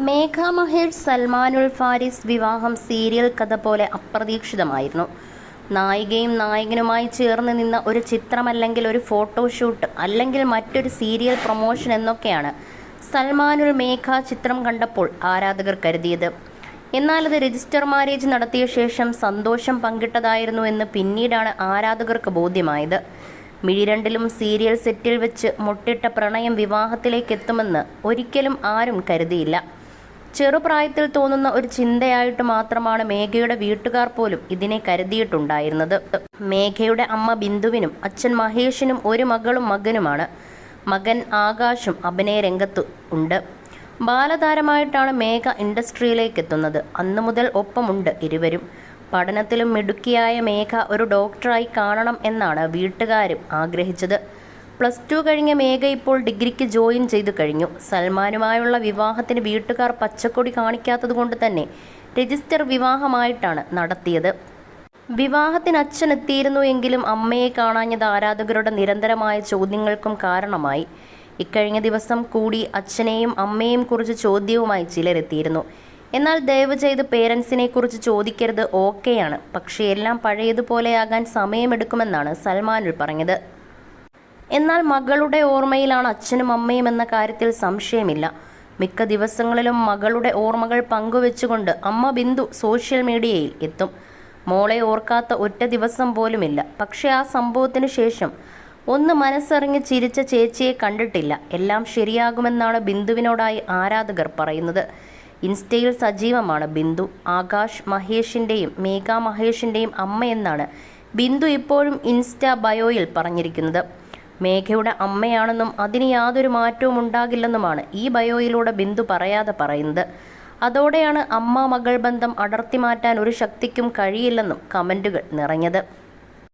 മേഘ മഹേഷ് സൽമാനുൽ ഫാരിസ് വിവാഹം സീരിയൽ കഥ പോലെ അപ്രതീക്ഷിതമായിരുന്നു. നായികയും നായകനുമായി ചേർന്ന് നിന്ന ഒരു ചിത്രമല്ലെങ്കിൽ ഒരു ഫോട്ടോഷൂട്ട് അല്ലെങ്കിൽ മറ്റൊരു സീരിയൽ പ്രൊമോഷൻ എന്നൊക്കെയാണ് സൽമാനുൽ മേഘ ചിത്രം കണ്ടപ്പോൾ ആരാധകർ കരുതിയത്. എന്നാൽ അത് രജിസ്റ്റർ മാരേജ് നടത്തിയ ശേഷം സന്തോഷം പങ്കിട്ടതായിരുന്നു എന്ന് പിന്നീടാണ് ആരാധകർക്ക് ബോധ്യമായത്. മിഴിരണ്ടിലും സീരിയൽ സെറ്റിൽ വെച്ച് മുട്ടിട്ട പ്രണയം വിവാഹത്തിലേക്ക് എത്തുമെന്ന് ഒരിക്കലും ആരും കരുതിയില്ല. ചെറുപ്രായത്തിൽ തോന്നുന്ന ഒരു ചിന്തയായിട്ട് മാത്രമാണ് മേഘയുടെ വീട്ടുകാർ പോലും ഇതിനെ കരുതിയിട്ടുണ്ടായിരുന്നത്. മേഘയുടെ അമ്മ ബിന്ദുവിനും അച്ഛൻ മഹേഷിനും ഒരു മകളും മകനുമാണ്. മകൻ ആകാശും അഭിനയ രംഗത്ത് ഉണ്ട്. ബാലതാരമായിട്ടാണ് മേഘ ഇൻഡസ്ട്രിയിലേക്ക് എത്തുന്നത്. അന്നു മുതൽ ഒപ്പമുണ്ട് ഇരുവരും. പഠനത്തിലും മിടുക്കിയായ മേഘ ഒരു ഡോക്ടറായി കാണണം എന്നാണ് വീട്ടുകാരും ആഗ്രഹിച്ചത്. +2 കഴിഞ്ഞ മേഘ ഇപ്പോൾ ഡിഗ്രിക്ക് ജോയിൻ ചെയ്തു കഴിഞ്ഞു. സൽമാനുമായുള്ള വിവാഹത്തിന് വീട്ടുകാർ പച്ചക്കൊടി കാണിക്കാത്തതുകൊണ്ട് തന്നെ രജിസ്റ്റർ വിവാഹമായിട്ടാണ് നടത്തിയത്. വിവാഹത്തിന് അച്ഛൻ എത്തിയിരുന്നു എങ്കിലും അമ്മയെ കാണാഞ്ഞത് ആരാധകരുടെ നിരന്തരമായ ചോദ്യങ്ങൾക്കും കാരണമായി. ഇക്കഴിഞ്ഞ ദിവസം കൂടി അച്ഛനെയും അമ്മയെയും കുറിച്ച് ചോദ്യവുമായി ചിലരെത്തിയിരുന്നു. എന്നാൽ ദയവ് ചെയ്ത് പേരൻസിനെ കുറിച്ച് ചോദിക്കരുത്, ഓക്കെയാണ്, പക്ഷേ എല്ലാം പഴയതുപോലെയാകാൻ സമയമെടുക്കുമെന്നാണ് സൽമാനുൽ പറഞ്ഞത്. എന്നാൽ മകളുടെ ഓർമ്മയിലാണ് അച്ഛനും അമ്മയും എന്ന കാര്യത്തിൽ സംശയമില്ല. മിക്ക ദിവസങ്ങളിലും മകളുടെ ഓർമ്മകൾ പങ്കുവെച്ചുകൊണ്ട് അമ്മ ബിന്ദു സോഷ്യൽ മീഡിയയിൽ എത്തും. മോളെ ഓർക്കാത്ത ഒറ്റ ദിവസം പോലുമില്ല. പക്ഷേ ആ സംഭവത്തിന് ശേഷം ഒന്ന് മനസ്സറിഞ്ഞ് ചിരിച്ച ചേച്ചിയെ കണ്ടിട്ടില്ല. എല്ലാം ശരിയാകുമെന്നാണ് ബിന്ദുവിനോടായി ആരാധകർ പറയുന്നത്. ഇൻസ്റ്റയിൽ സജീവമാണ് ബിന്ദു. ആകാശ് മഹേഷിൻ്റെയും മേഘ മഹേഷിൻ്റെയും അമ്മയെന്നാണ് ബിന്ദു ഇപ്പോഴും ഇൻസ്റ്റ ബയോയിൽ പറഞ്ഞിരിക്കുന്നത്. മേഘയുടെ അമ്മയാണെന്നും അതിന് യാതൊരു മാറ്റവും ഉണ്ടാകില്ലെന്നുമാണ് ഈ ബയോയിലൂടെ ബിന്ദു പറയാതെ പറയുന്നത്. അതോടെയാണ് അമ്മ മകൾ ബന്ധം അടർത്തി മാറ്റാൻ ഒരു ശക്തിക്കും കഴിയില്ലെന്നും കമൻറ്റുകൾ നിറഞ്ഞത്.